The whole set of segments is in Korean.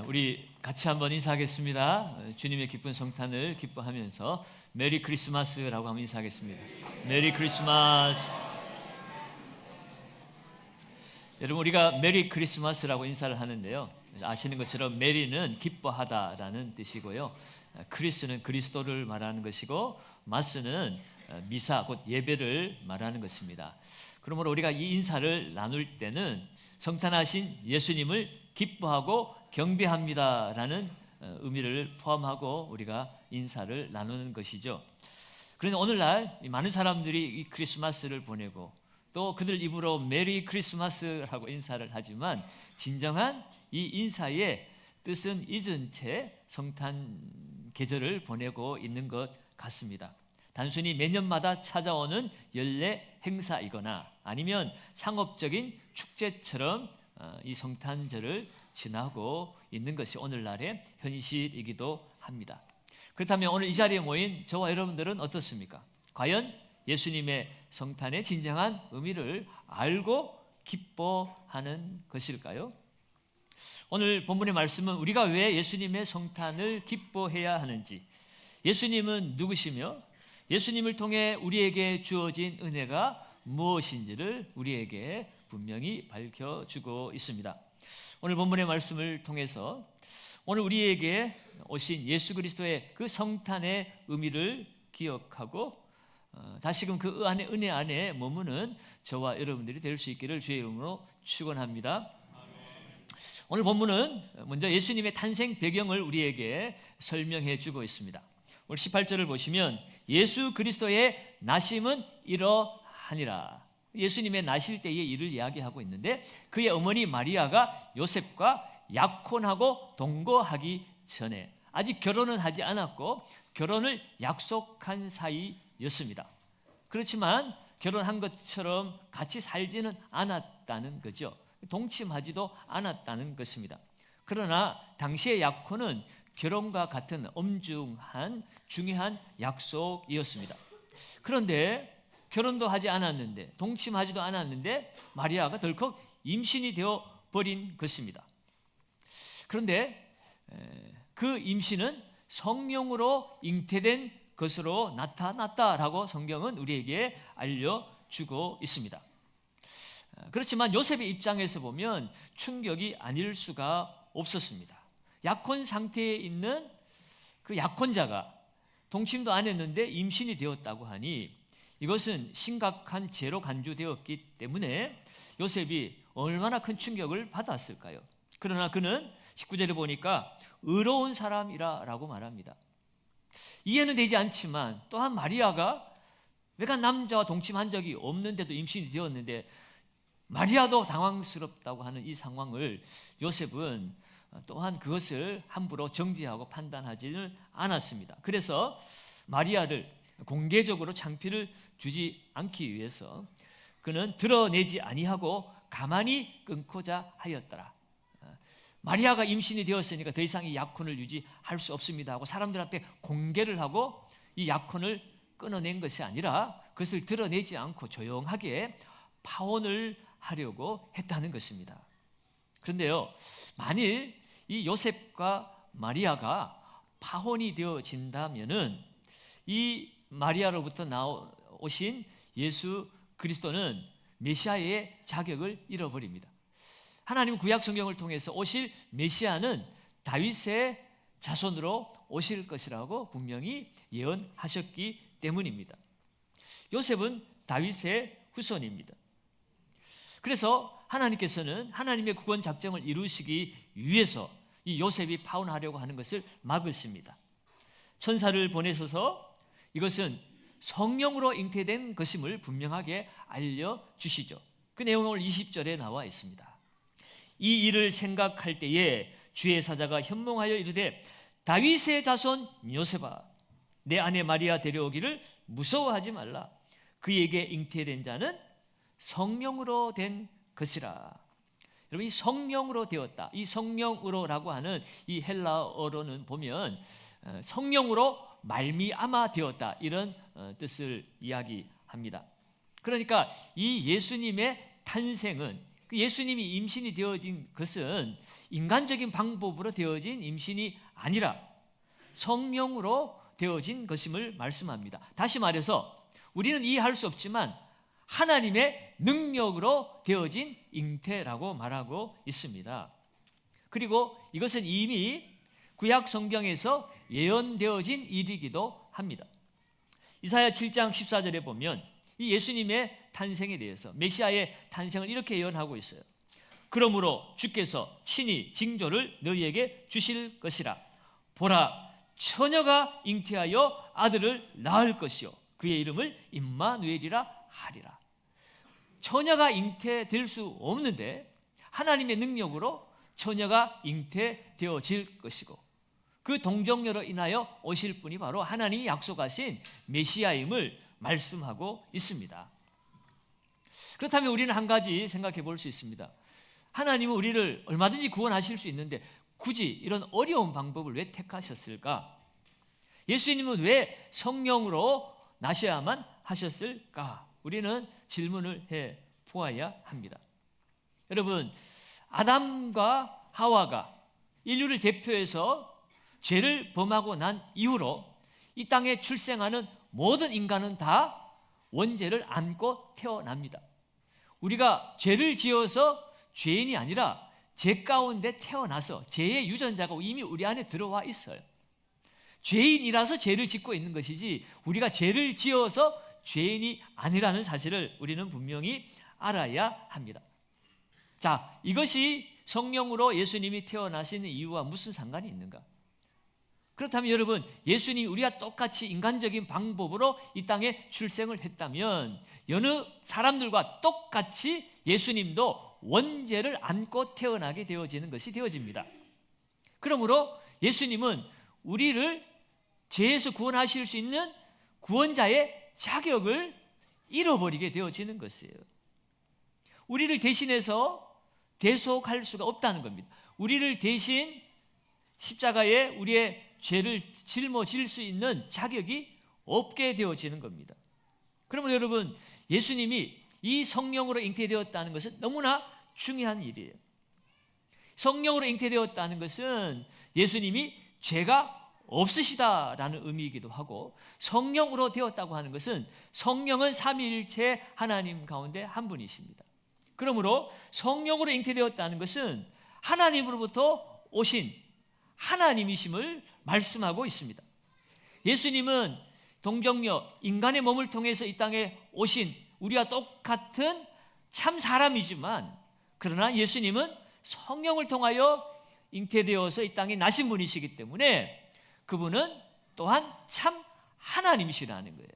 우리 같이 한번 인사하겠습니다. 주님의 기쁜 성탄을 기뻐하면서 메리 크리스마스라고 한번 인사하겠습니다. 메리 크리스마스. 여러분, 우리가 메리 크리스마스라고 인사를 하는데요, 아시는 것처럼 메리는 기뻐하다라는 뜻이고요, 크리스는 그리스도를 말하는 것이고, 마스는 미사 곧 예배를 말하는 것입니다. 그러므로 우리가 이 인사를 나눌 때는 성탄하신 예수님을 기뻐하고 경배합니다라는 의미를 포함하고 우리가 인사를 나누는 것이죠. 그런데 오늘날 많은 사람들이 이 크리스마스를 보내고 또 그들 입으로 메리 크리스마스라고 인사를 하지만 진정한 이 인사의 뜻은 잊은 채 성탄 계절을 보내고 있는 것 같습니다. 단순히 매년마다 찾아오는 연례 행사이거나 아니면 상업적인 축제처럼 이 성탄절을 지나고 있는 것이 오늘날의 현실이기도 합니다. 그렇다면 오늘 이 자리에 모인 저와 여러분들은 어떻습니까? 과연 예수님의 성탄의 진정한 의미를 알고 기뻐하는 것일까요? 오늘 본문의 말씀은 우리가 왜 예수님의 성탄을 기뻐해야 하는지, 예수님은 누구시며 예수님을 통해 우리에게 주어진 은혜가 무엇인지를 우리에게 분명히 밝혀주고 있습니다. 오늘 본문의 말씀을 통해서 오늘 우리에게 오신 예수 그리스도의 그 성탄의 의미를 기억하고 다시금 그 은혜 안에 머무는 저와 여러분들이 될 수 있기를 주의 이름으로 축원합니다. 오늘 본문은 먼저 예수님의 탄생 배경을 우리에게 설명해 주고 있습니다. 오늘 18절을 보시면 예수 그리스도의 나심은 이러하니라. 예수님의 나실 때의 일을 이야기하고 있는데, 그의 어머니 마리아가 요셉과 약혼하고 동거하기 전에, 아직 결혼은 하지 않았고 결혼을 약속한 사이였습니다. 그렇지만 결혼한 것처럼 같이 살지는 않았다는 거죠. 동침하지도 않았다는 것입니다. 그러나 당시의 약혼은 결혼과 같은 엄중한 중요한 약속이었습니다. 그런데 결혼도 하지 않았는데, 동침하지도 않았는데 마리아가 덜컥 임신이 되어 버린 것입니다. 그런데 그 임신은 성령으로 잉태된 것으로 나타났다라고 성경은 우리에게 알려주고 있습니다. 그렇지만 요셉의 입장에서 보면 충격이 아닐 수가 없었습니다. 약혼 상태에 있는 그 약혼자가 동침도 안 했는데 임신이 되었다고 하니 이것은 심각한 죄로 간주되었기 때문에 요셉이 얼마나 큰 충격을 받았을까요? 그러나 그는 19절에 보니까 의로운 사람이라고 말합니다. 이해는 되지 않지만 또한 마리아가 외간 남자와 동침한 적이 없는데도 임신이 되었는데 마리아도 당황스럽다고 하는 이 상황을 요셉은 또한 그것을 함부로 정지하고 판단하지는 않았습니다. 그래서 마리아를 공개적으로 창피를 주지 않기 위해서 그는 드러내지 아니하고 가만히 끊고자 하였더라. 마리아가 임신이 되었으니까 더 이상 이 약혼을 유지할 수 없습니다 하고 사람들 앞에 공개를 하고 이 약혼을 끊어낸 것이 아니라 그것을 드러내지 않고 조용하게 파혼을 하려고 했다는 것입니다. 그런데요, 만일 이 요셉과 마리아가 파혼이 되어진다면은 이 마리아로부터 나오신 예수 그리스도는 메시아의 자격을 잃어버립니다. 하나님 구약 성경을 통해서 오실 메시아는 다윗의 자손으로 오실 것이라고 분명히 예언하셨기 때문입니다. 요셉은 다윗의 후손입니다. 그래서 하나님께서는 하나님의 구원 작정을 이루시기 위해서 이 요셉이 파혼하려고 하는 것을 막으십니다. 천사를 보내셔서 이것은 성령으로 잉태된 것임을 분명하게 알려주시죠. 그 내용은 오늘 20절에 나와 있습니다. 이 일을 생각할 때에 주의 사자가 현몽하여 이르되 다윗의 자손 요셉아, 내 아내 마리아 데려오기를 무서워하지 말라. 그에게 잉태된 자는 성령으로 된 것이라. 여러분, 이 성령으로 되었다, 이 성령으로라고 하는 이 헬라어로는 보면 성령으로 말미암아 되었다, 이런 뜻을 이야기합니다. 그러니까 이 예수님의 탄생은 예수님이 임신이 되어진 것은 인간적인 방법으로 되어진 임신이 아니라 성령으로 되어진 것임을 말씀합니다. 다시 말해서 우리는 이해할 수 없지만 하나님의 능력으로 되어진 잉태라고 말하고 있습니다. 그리고 이것은 이미 구약 성경에서 예언되어진 일이기도 합니다. 이사야 7장 14절에 보면 이 예수님의 탄생에 대해서, 메시아의 탄생을 이렇게 예언하고 있어요. 그러므로 주께서 친히 징조를 너희에게 주실 것이라. 보라, 처녀가 잉태하여 아들을 낳을 것이요 그의 이름을 임마누엘이라 하리라. 처녀가 잉태될 수 없는데 하나님의 능력으로 처녀가 잉태되어질 것이고, 그 동정녀로 인하여 오실 분이 바로 하나님이 약속하신 메시아임을 말씀하고 있습니다. 그렇다면 우리는 한 가지 생각해 볼 수 있습니다. 하나님은 우리를 얼마든지 구원하실 수 있는데 굳이 이런 어려운 방법을 왜 택하셨을까? 예수님은 왜 성령으로 나셔야만 하셨을까? 우리는 질문을 해 보아야 합니다. 여러분, 아담과 하와가 인류를 대표해서 죄를 범하고 난 이후로 이 땅에 출생하는 모든 인간은 다 원죄를 안고 태어납니다. 우리가 죄를 지어서 죄인이 아니라 죄 가운데 태어나서 죄의 유전자가 이미 우리 안에 들어와 있어요. 죄인이라서 죄를 짓고 있는 것이지 우리가 죄를 지어서 죄인이 아니라는 사실을 우리는 분명히 알아야 합니다. 자, 이것이 성령으로 예수님이 태어나신 이유와 무슨 상관이 있는가? 그렇다면 여러분, 예수님이 우리와 똑같이 인간적인 방법으로 이 땅에 출생을 했다면 여느 사람들과 똑같이 예수님도 원죄를 안고 태어나게 되어지는 것이 되어집니다. 그러므로 예수님은 우리를 죄에서 구원하실 수 있는 구원자의 자격을 잃어버리게 되어지는 것이에요. 우리를 대신해서 대속할 수가 없다는 겁니다. 우리를 대신 십자가에 우리의 죄를 짊어질 수 있는 자격이 없게 되어지는 겁니다. 그러면 여러분, 예수님이 이 성령으로 잉태되었다는 것은 너무나 중요한 일이에요. 성령으로 잉태되었다는 것은 예수님이 죄가 없으시다라는 의미이기도 하고, 성령으로 되었다고 하는 것은 성령은 삼위일체 하나님 가운데 한 분이십니다. 그러므로 성령으로 잉태되었다는 것은 하나님으로부터 오신 하나님이심을 말씀하고 있습니다. 예수님은 동정녀 인간의 몸을 통해서 이 땅에 오신 우리와 똑같은 참 사람이지만, 그러나 예수님은 성령을 통하여 잉태되어서 이 땅에 나신 분이시기 때문에 그분은 또한 참 하나님이시라는 거예요.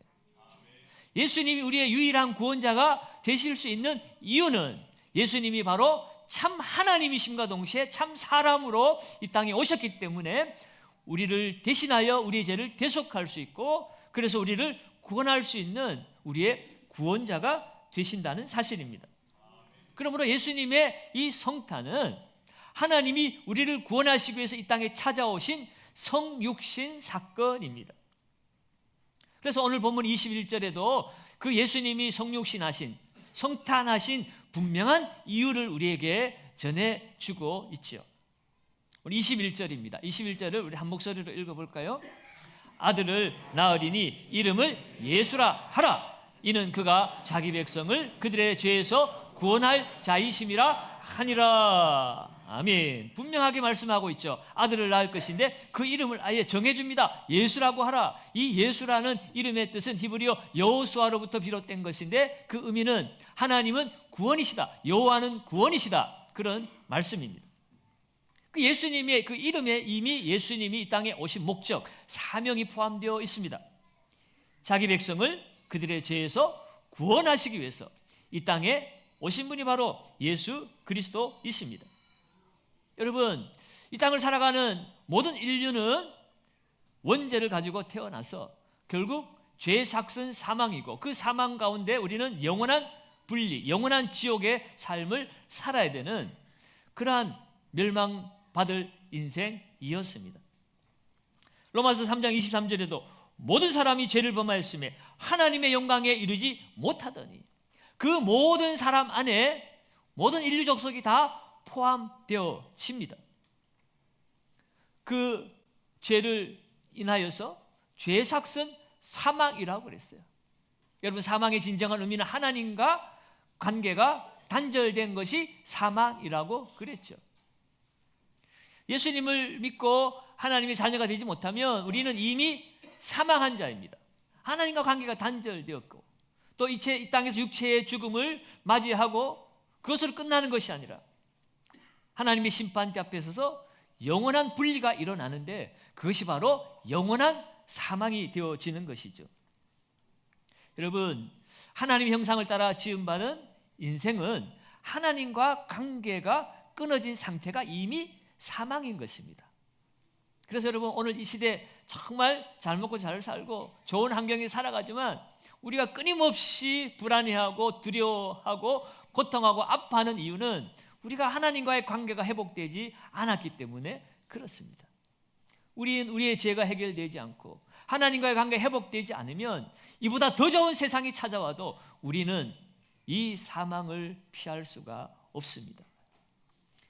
예수님이 우리의 유일한 구원자가 되실 수 있는 이유는 예수님이 바로 참 하나님이심과 동시에 참 사람으로 이 땅에 오셨기 때문에 우리를 대신하여 우리의 죄를 대속할 수 있고, 그래서 우리를 구원할 수 있는 우리의 구원자가 되신다는 사실입니다. 그러므로 예수님의 이 성탄은 하나님이 우리를 구원하시기 위해서 이 땅에 찾아오신 성육신 사건입니다. 그래서 오늘 본문 21절에도 그 예수님이 성육신하신, 성탄하신 분명한 이유를 우리에게 전해주고 있죠. 우리 21절입니다. 21절을 우리 한 목소리로 읽어볼까요? 아들을 낳으리니 이름을 예수라 하라. 이는 그가 자기 백성을 그들의 죄에서 구원할 자이심이라 하니라. 아멘. 분명하게 말씀하고 있죠. 아들을 낳을 것인데 그 이름을 아예 정해줍니다. 예수라고 하라. 이 예수라는 이름의 뜻은 히브리어 여호수아로부터 비롯된 것인데 그 의미는 하나님은 구원이시다, 여호와는 구원이시다, 그런 말씀입니다. 그 예수님의 그 이름에 이미 예수님이 이 땅에 오신 목적, 사명이 포함되어 있습니다. 자기 백성을 그들의 죄에서 구원하시기 위해서 이 땅에 오신 분이 바로 예수 그리스도이십니다. 여러분, 이 땅을 살아가는 모든 인류는 원죄를 가지고 태어나서 결국 죄의 삭은 사망이고, 그 사망 가운데 우리는 영원한 분리, 영원한 지옥의 삶을 살아야 되는 그러한 멸망받을 인생이었습니다. 로마서 3장 23절에도 모든 사람이 죄를 범하였음에 하나님의 영광에 이르지 못하더니 그 모든 사람 안에 모든 인류 족속이 다 포함되어집니다. 그 죄를 인하여서 죄삭은 사망이라고 그랬어요. 여러분, 사망의 진정한 의미는 하나님과 관계가 단절된 것이 사망이라고 그랬죠. 예수님을 믿고 하나님의 자녀가 되지 못하면 우리는 이미 사망한 자입니다. 하나님과 관계가 단절되었고, 또 이 땅에서 육체의 죽음을 맞이하고 그것으로 끝나는 것이 아니라 하나님의 심판대 앞에 서서 영원한 분리가 일어나는데, 그것이 바로 영원한 사망이 되어지는 것이죠. 여러분, 하나님의 형상을 따라 지음받은 인생은 하나님과 관계가 끊어진 상태가 이미 사망인 것입니다. 그래서 여러분, 오늘 이 시대 정말 잘 먹고 잘 살고 좋은 환경에 살아가지만 우리가 끊임없이 불안해하고 두려워하고 고통하고 아파하는 이유는 우리가 하나님과의 관계가 회복되지 않았기 때문에 그렇습니다. 우리는 우리의 죄가 해결되지 않고 하나님과의 관계가 회복되지 않으면 이보다 더 좋은 세상이 찾아와도 우리는 이 사망을 피할 수가 없습니다.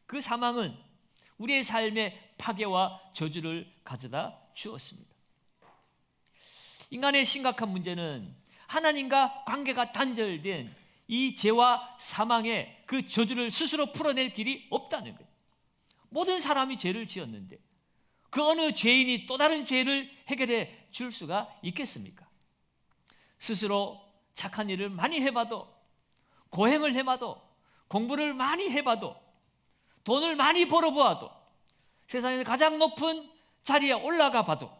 그 사망은 우리의 삶의 파괴와 저주를 가져다 주었습니다. 인간의 심각한 문제는 하나님과 관계가 단절된 이 죄와 사망의 그 저주를 스스로 풀어낼 길이 없다는 거예요. 모든 사람이 죄를 지었는데 그 어느 죄인이 또 다른 죄를 해결해 줄 수가 있겠습니까? 스스로 착한 일을 많이 해봐도, 고행을 해봐도, 공부를 많이 해봐도, 돈을 많이 벌어보아도, 세상에서 가장 높은 자리에 올라가 봐도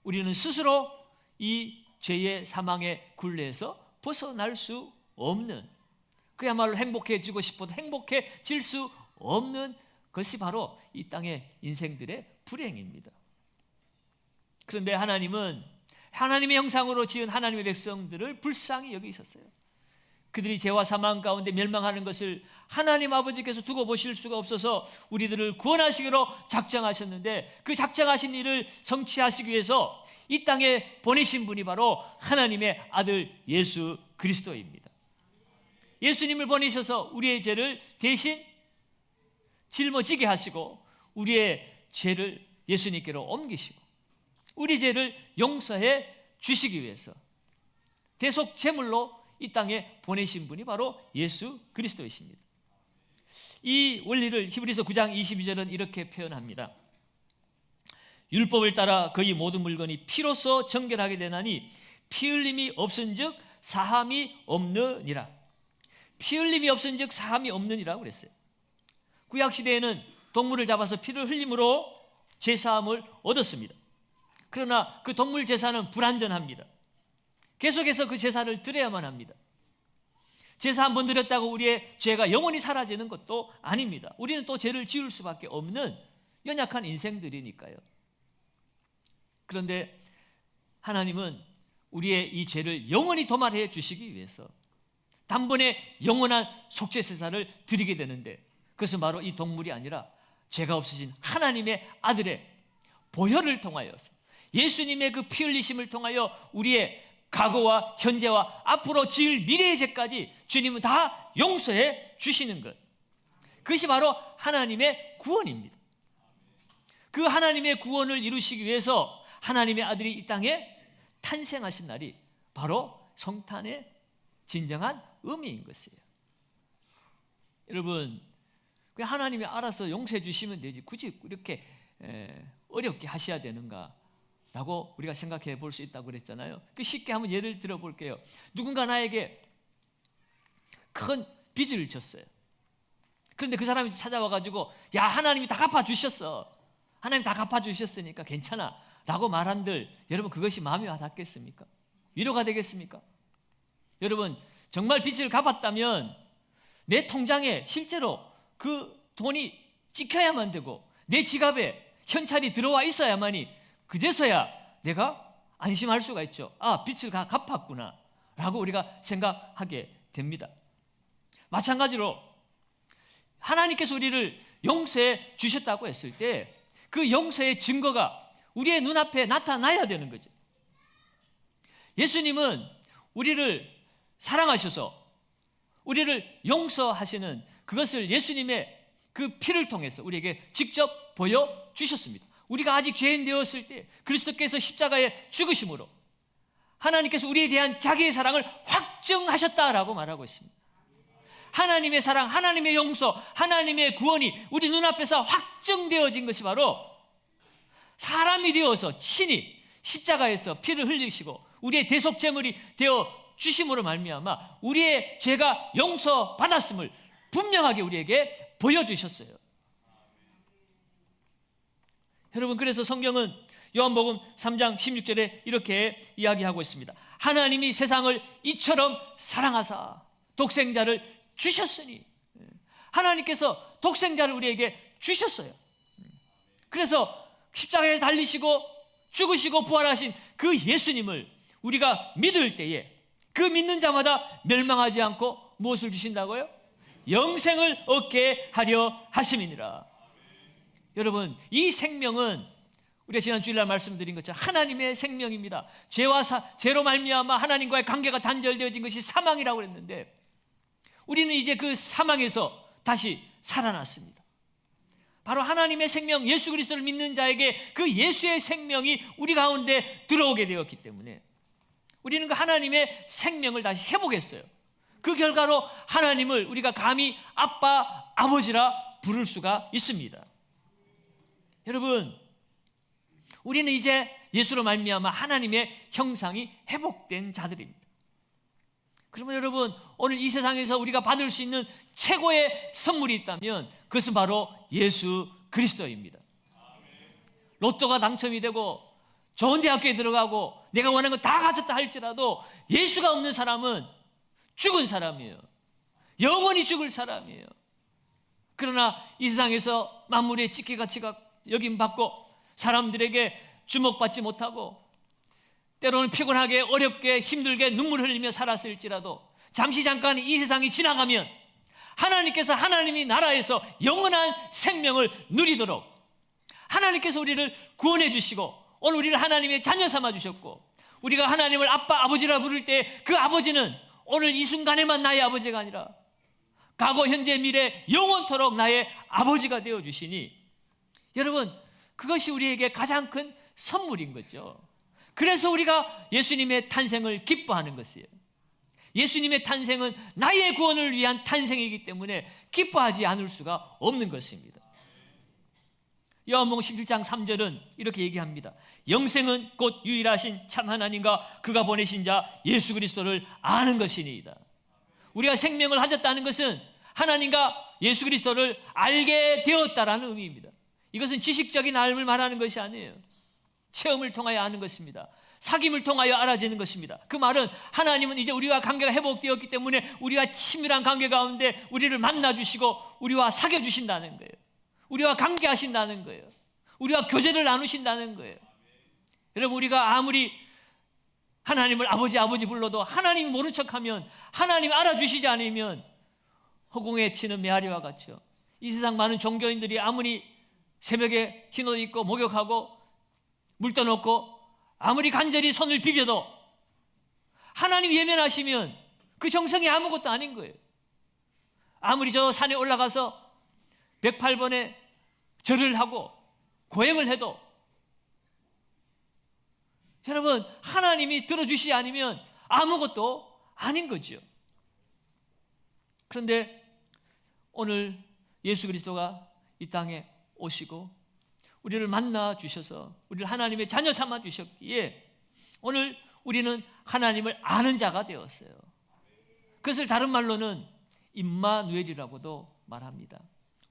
우리는 스스로 이 죄의 사망의 굴레에서 벗어날 수 없는, 그야말로 행복해지고 싶어도 행복해질 수 없는 것이 바로 이 땅의 인생들의 불행입니다. 그런데 하나님은 하나님의 형상으로 지은 하나님의 백성들을 불쌍히 여기셨어요. 그들이 죄와 사망 가운데 멸망하는 것을 하나님 아버지께서 두고 보실 수가 없어서 우리들을 구원하시기로 작정하셨는데, 그 작정하신 일을 성취하시기 위해서 이 땅에 보내신 분이 바로 하나님의 아들 예수 그리스도입니다. 예수님을 보내셔서 우리의 죄를 대신 짊어지게 하시고 우리의 죄를 예수님께로 옮기시고 우리 죄를 용서해 주시기 위해서 대속 제물로 이 땅에 보내신 분이 바로 예수 그리스도이십니다. 이 원리를 히브리서 9장 22절은 이렇게 표현합니다. 율법을 따라 거의 모든 물건이 피로써 정결하게 되나니 피 흘림이 없은즉 사함이 없느니라. 피 흘림이 없은즉 사함이 없느니라고 그랬어요. 구약 시대에는 동물을 잡아서 피를 흘림으로 제사함을 얻었습니다. 그러나 그 동물 제사는 불완전합니다. 계속해서 그 제사를 드려야만 합니다. 제사 한 번 드렸다고 우리의 죄가 영원히 사라지는 것도 아닙니다. 우리는 또 죄를 지을 수밖에 없는 연약한 인생들이니까요. 그런데 하나님은 우리의 이 죄를 영원히 도말해 주시기 위해서 단번에 영원한 속죄 제사를 드리게 되는데, 그것은 바로 이 동물이 아니라 죄가 없으신 하나님의 아들의 보혈을 통하여서 예수님의 그 피 흘리심을 통하여 우리의 과거와 현재와 앞으로 지을 미래의 죄까지 주님은 다 용서해 주시는 것, 그것이 바로 하나님의 구원입니다. 그 하나님의 구원을 이루시기 위해서 하나님의 아들이 이 땅에 탄생하신 날이 바로 성탄의 진정한 의미인 것이에요. 여러분, 하나님이 알아서 용서해 주시면 되지 굳이 이렇게 어렵게 하셔야 되는가 라고 우리가 생각해 볼 수 있다고 그랬잖아요. 쉽게 한번 예를 들어 볼게요. 누군가 나에게 큰 빚을 졌어요. 그런데 그 사람이 찾아와가지고 야, 하나님이 다 갚아주셨어, 하나님 다 갚아주셨으니까 괜찮아 라고 말한들, 여러분 그것이 마음이 와닿겠습니까? 위로가 되겠습니까? 여러분, 정말 빚을 갚았다면 내 통장에 실제로 그 돈이 찍혀야만 되고 내 지갑에 현찰이 들어와 있어야만이 그제서야 내가 안심할 수가 있죠. 아, 빚을 갚았구나 라고 우리가 생각하게 됩니다. 마찬가지로 하나님께서 우리를 용서해 주셨다고 했을 때 그 용서의 증거가 우리의 눈앞에 나타나야 되는 거죠. 예수님은 우리를 사랑하셔서 우리를 용서하시는 그것을 예수님의 그 피를 통해서 우리에게 직접 보여주셨습니다. 우리가 아직 죄인 되었을 때 그리스도께서 십자가에 죽으심으로 하나님께서 우리에 대한 자기의 사랑을 확증하셨다라고 말하고 있습니다. 하나님의 사랑, 하나님의 용서, 하나님의 구원이 우리 눈앞에서 확증되어진 것이 바로 사람이 되어서 친히 십자가에서 피를 흘리시고 우리의 대속 제물이 되어 주심으로 말미암아 우리의 죄가 용서받았음을 분명하게 우리에게 보여주셨어요. 여러분, 그래서 성경은 요한복음 3장 16절에 이렇게 이야기하고 있습니다. 하나님이 세상을 이처럼 사랑하사 독생자를 주셨으니, 하나님께서 독생자를 우리에게 주셨어요. 그래서 십자가에 달리시고 죽으시고 부활하신 그 예수님을 우리가 믿을 때에 그 믿는 자마다 멸망하지 않고 무엇을 주신다고요? 영생을 얻게 하려 하심이니라. 여러분, 이 생명은 우리가 지난 주일날 말씀드린 것처럼 하나님의 생명입니다. 죄로 말미암아 하나님과의 관계가 단절되어진 것이 사망이라고 그랬는데 우리는 이제 그 사망에서 다시 살아났습니다. 바로 하나님의 생명 예수 그리스도를 믿는 자에게 그 예수의 생명이 우리 가운데 들어오게 되었기 때문에 우리는 그 하나님의 생명을 다시 회복했어요. 그 결과로 하나님을 우리가 감히 아빠, 아버지라 부를 수가 있습니다. 여러분, 우리는 이제 예수로 말미암아 하나님의 형상이 회복된 자들입니다. 그러면 여러분, 오늘 이 세상에서 우리가 받을 수 있는 최고의 선물이 있다면 그것은 바로 예수 그리스도입니다. 로또가 당첨이 되고 좋은 대학교에 들어가고 내가 원하는 거 다 가졌다 할지라도 예수가 없는 사람은 죽은 사람이에요. 영원히 죽을 사람이에요. 그러나 이 세상에서 만물의 찢기가치가 여김받고 사람들에게 주목받지 못하고 때로는 피곤하게 어렵게 힘들게 눈물을 흘리며 살았을지라도 잠시 잠깐 이 세상이 지나가면 하나님께서 하나님이 나라에서 영원한 생명을 누리도록 하나님께서 우리를 구원해 주시고 오늘 우리를 하나님의 자녀 삼아 주셨고 우리가 하나님을 아빠, 아버지라 부를 때 그 아버지는 오늘 이 순간에만 나의 아버지가 아니라 과거, 현재, 미래 영원토록 나의 아버지가 되어 주시니 여러분, 그것이 우리에게 가장 큰 선물인 거죠. 그래서 우리가 예수님의 탄생을 기뻐하는 것이에요. 예수님의 탄생은 나의 구원을 위한 탄생이기 때문에 기뻐하지 않을 수가 없는 것입니다. 요한복음 17장 3절은 이렇게 얘기합니다. 영생은 곧 유일하신 참 하나님과 그가 보내신 자 예수 그리스도를 아는 것이니이다. 우리가 생명을 가졌다는 것은 하나님과 예수 그리스도를 알게 되었다라는 의미입니다. 이것은 지식적인 알을 말하는 것이 아니에요. 체험을 통하여 아는 것입니다. 사귐을 통하여 알아지는 것입니다. 그 말은 하나님은 이제 우리와 관계가 회복되었기 때문에 우리가 친밀한 관계 가운데 우리를 만나주시고 우리와 사귀어주신다는 거예요. 우리와 관계하신다는 거예요. 우리와 교제를 나누신다는 거예요. 여러분, 우리가 아무리 하나님을 아버지 불러도 하나님이 모른 척하면 하나님이 알아주시지 않으면 허공에 치는 메아리와 같죠. 이 세상 많은 종교인들이 아무리 새벽에 흰옷 입고 목욕하고 물 떠놓고 아무리 간절히 손을 비벼도 하나님 예면하시면 그 정성이 아무것도 아닌 거예요. 아무리 저 산에 올라가서 108번의 절을 하고 고행을 해도 여러분, 하나님이 들어주시지 않으면 아무것도 아닌 거죠. 그런데 오늘 예수 그리스도가 이 땅에 오시고 우리를 만나 주셔서 우리를 하나님의 자녀 삼아 주셨기에 오늘 우리는 하나님을 아는 자가 되었어요. 그것을 다른 말로는 임마누엘이라고도 말합니다.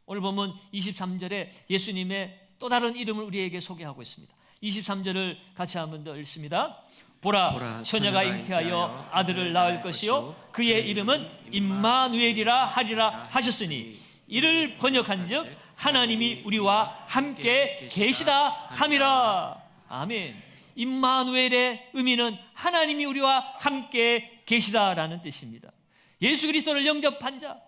오늘 보면 23절에 예수님의 또 다른 이름을 우리에게 soge하고 있습니다. 23절을 같이 한번 더 읽습니다. 보라, 처녀가 잉태하여 아들을 낳을 것이요 그의 이름은 임마누엘이라 하리라 하셨으니 이를 번역한즉 하나님이 우리와 함께 계시다 함이라. 아멘. 임마누엘의 의미는 하나님이 우리와 함께 계시다라는 뜻입니다. 예수 그리스도를 영접한 자,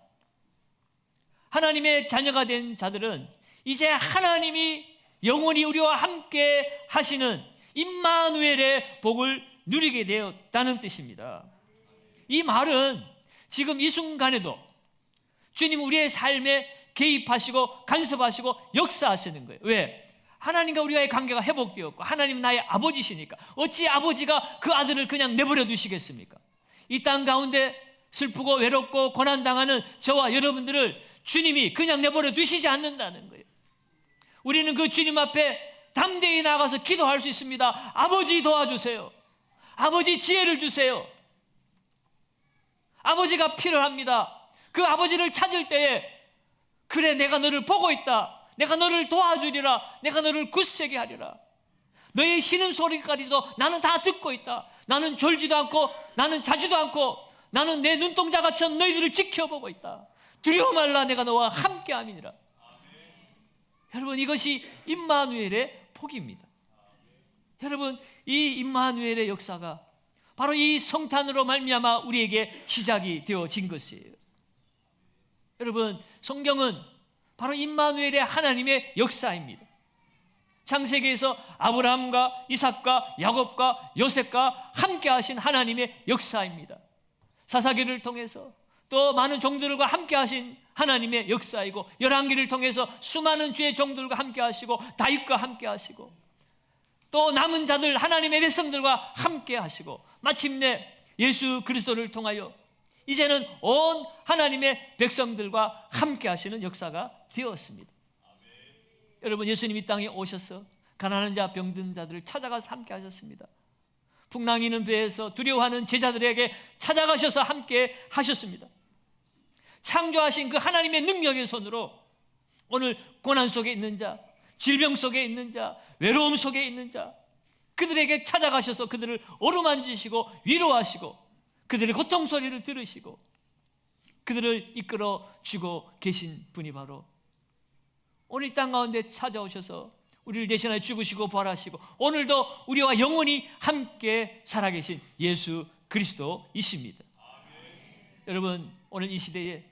하나님의 자녀가 된 자들은 이제 하나님이 영원히 우리와 함께 하시는 임마누엘의 복을 누리게 되었다는 뜻입니다. 이 말은 지금 이 순간에도 주님 우리의 삶에 개입하시고 간섭하시고 역사하시는 거예요. 왜? 하나님과 우리와의 관계가 회복되었고 하나님은 나의 아버지시니까 어찌 아버지가 그 아들을 그냥 내버려 두시겠습니까? 이 땅 가운데 슬프고 외롭고 고난당하는 저와 여러분들을 주님이 그냥 내버려 두시지 않는다는 거예요. 우리는 그 주님 앞에 담대히 나가서 기도할 수 있습니다. 아버지 도와주세요. 아버지 지혜를 주세요. 아버지가 필요합니다. 그 아버지를 찾을 때에 그래 내가 너를 보고 있다. 내가 너를 도와주리라. 내가 너를 굳세게 하리라. 너의 신음소리까지도 나는 다 듣고 있다. 나는 졸지도 않고 나는 자지도 않고 나는 내 눈동자같이 너희들을 지켜보고 있다. 두려워 말라. 내가 너와 함께함이니라. 여러분 이것이 임마누엘의 복입니다. 여러분 이 임마누엘의 역사가 바로 이 성탄으로 말미암아 우리에게 시작이 되어진 것이에요. 여러분 성경은 바로 임마누엘의 하나님의 역사입니다. 창세기에서 아브라함과 이삭과 야곱과 요셉과 함께 하신 하나님의 역사입니다. 사사기를 통해서 또 많은 종들과 함께 하신 하나님의 역사이고 열왕기를 통해서 수많은 주의 종들과 함께 하시고 다윗과 함께 하시고 또 남은 자들 하나님의 백성들과 함께 하시고 마침내 예수 그리스도를 통하여 이제는 온 하나님의 백성들과 함께 하시는 역사가 되었습니다. 여러분 예수님이 이 땅에 오셔서 가난한 자 병든 자들을 찾아가서 함께 하셨습니다. 풍랑이는 배에서 두려워하는 제자들에게 찾아가셔서 함께 하셨습니다. 창조하신 그 하나님의 능력의 손으로 오늘 고난 속에 있는 자, 질병 속에 있는 자, 외로움 속에 있는 자 그들에게 찾아가셔서 그들을 어루만지시고 위로하시고 그들의 고통 소리를 들으시고 그들을 이끌어 주고 계신 분이 바로 오늘 이 땅 가운데 찾아오셔서 우리를 대신하여 죽으시고 부활하시고 오늘도 우리와 영원히 함께 살아계신 예수 그리스도이십니다. 여러분 오늘 이 시대에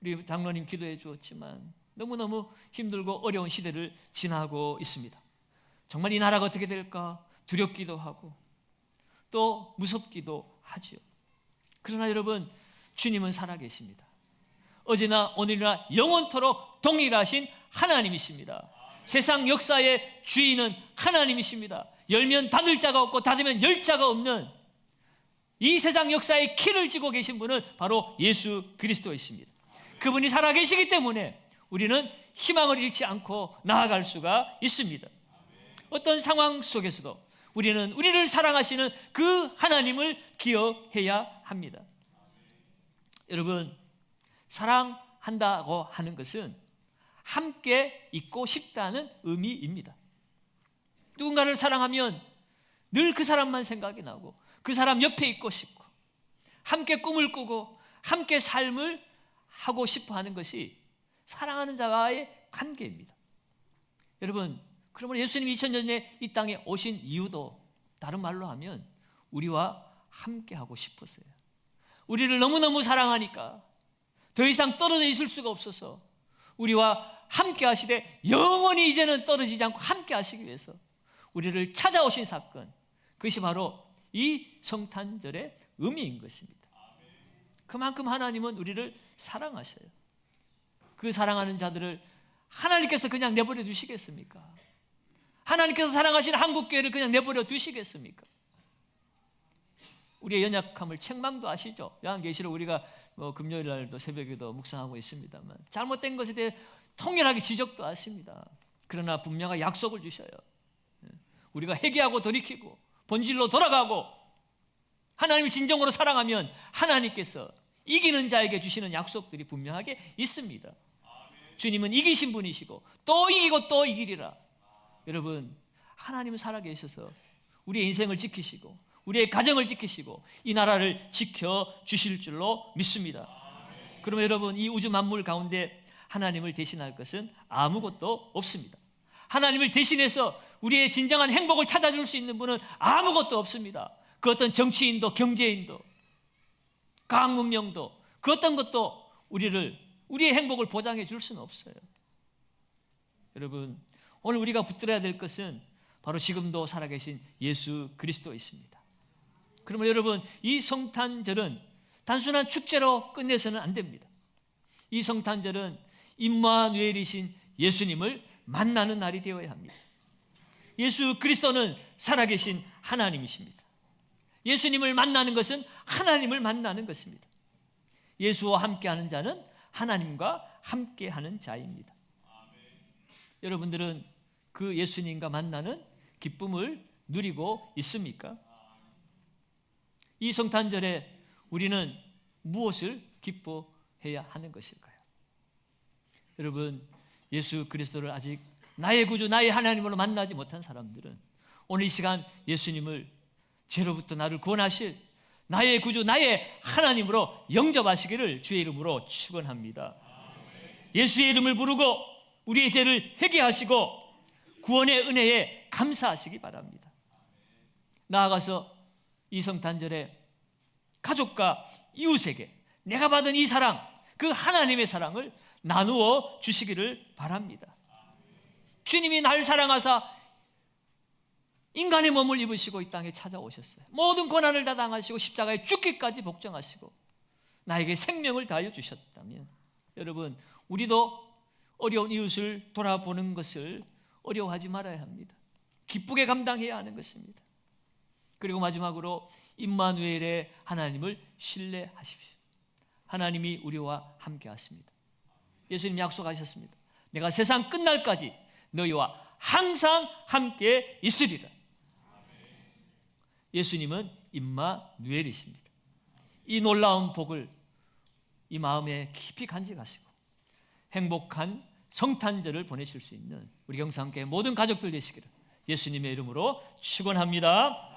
우리 장로님 기도해 주었지만 너무너무 힘들고 어려운 시대를 지나고 있습니다. 정말 이 나라가 어떻게 될까 두렵기도 하고 또 무섭기도 하죠. 그러나 여러분 주님은 살아계십니다. 어제나 오늘이나 영원토록 동일하신 하나님이십니다. 세상 역사의 주인은 하나님이십니다. 열면 닫을 자가 없고 닫으면 열 자가 없는 이 세상 역사의 키를 쥐고 계신 분은 바로 예수 그리스도이십니다. 그분이 살아계시기 때문에 우리는 희망을 잃지 않고 나아갈 수가 있습니다. 어떤 상황 속에서도 우리는 우리를 사랑하시는 그 하나님을 기억해야 합니다. 여러분 사랑한다고 하는 것은 함께 있고 싶다는 의미입니다. 누군가를 사랑하면 늘 그 사람만 생각이 나고 그 사람 옆에 있고 싶고 함께 꿈을 꾸고 함께 삶을 하고 싶어 하는 것이 사랑하는 자와의 관계입니다. 여러분 그러면 예수님이 2000년 전에 이 땅에 오신 이유도 다른 말로 하면 우리와 함께 하고 싶었어요. 우리를 너무너무 사랑하니까 더 이상 떨어져 있을 수가 없어서 우리와 함께 하시되 영원히 이제는 떨어지지 않고 함께 하시기 위해서 우리를 찾아오신 사건 그것이 바로 이 성탄절의 의미인 것입니다. 그만큼 하나님은 우리를 사랑하셔요. 그 사랑하는 자들을 하나님께서 그냥 내버려 두시겠습니까? 하나님께서 사랑하시는 한국교회를 그냥 내버려 두시겠습니까? 우리의 연약함을 책망도 아시죠? 요한계시록 우리가 금요일 날도 새벽에도 묵상하고 있습니다만 잘못된 것에 대해 통렬하게 지적도 하십니다. 그러나 분명한 약속을 주셔요. 우리가 회개하고 돌이키고 본질로 돌아가고 하나님을 진정으로 사랑하면 하나님께서 이기는 자에게 주시는 약속들이 분명하게 있습니다. 주님은 이기신 분이시고 또 이기고 또 이기리라. 여러분 하나님은 살아계셔서 우리의 인생을 지키시고 우리의 가정을 지키시고 이 나라를 지켜주실 줄로 믿습니다. 그러면 여러분 이 우주 만물 가운데 하나님을 대신할 것은 아무것도 없습니다. 하나님을 대신해서 우리의 진정한 행복을 찾아줄 수 있는 분은 아무것도 없습니다. 그 어떤 정치인도 경제인도 과학 문명도 그 어떤 것도 우리의 행복을 보장해 줄 수는 없어요. 여러분 오늘 우리가 붙들어야 될 것은 바로 지금도 살아계신 예수 그리스도이십니다. 그러면 여러분 이 성탄절은 단순한 축제로 끝내서는 안 됩니다. 이 성탄절은 임마누엘이신 예수님을 만나는 날이 되어야 합니다. 예수 그리스도는 살아계신 하나님이십니다. 예수님을 만나는 것은 하나님을 만나는 것입니다. 예수와 함께하는 자는 하나님과 함께하는 자입니다. 여러분들은 그 예수님과 만나는 기쁨을 누리고 있습니까? 이 성탄절에 우리는 무엇을 기뻐해야 하는 것일까요? 여러분, 예수 그리스도를 아직 나의 구주, 나의 하나님으로 만나지 못한 사람들은 오늘 이 시간 예수님을 죄로부터 나를 구원하실 나의 구주, 나의 하나님으로 영접하시기를 주의 이름으로 축원합니다. 예수의 이름을 부르고 우리의 죄를 회개하시고 구원의 은혜에 감사하시기 바랍니다. 나아가서 이 성탄절에 가족과 이웃에게 내가 받은 이 사랑, 그 하나님의 사랑을 나누어 주시기를 바랍니다. 주님이 날 사랑하사 인간의 몸을 입으시고 이 땅에 찾아오셨어요. 모든 고난을 다 당하시고 십자가에 죽기까지 복종하시고 나에게 생명을 다하여 주셨다면 여러분, 우리도 어려운 이웃을 돌아보는 것을 어려워하지 말아야 합니다. 기쁘게 감당해야 하는 것입니다. 그리고 마지막으로 임마누엘의 하나님을 신뢰하십시오. 하나님이 우리와 함께 하십니다. 예수님 약속하셨습니다. 내가 세상 끝날까지 너희와 항상 함께 있으리라. 예수님은 임마누엘이십니다. 이 놀라운 복을 이 마음에 깊이 간직하시고 행복한 성탄절을 보내실 수 있는 우리 경상교회 모든 가족들 되시기를 예수님의 이름으로 축원합니다.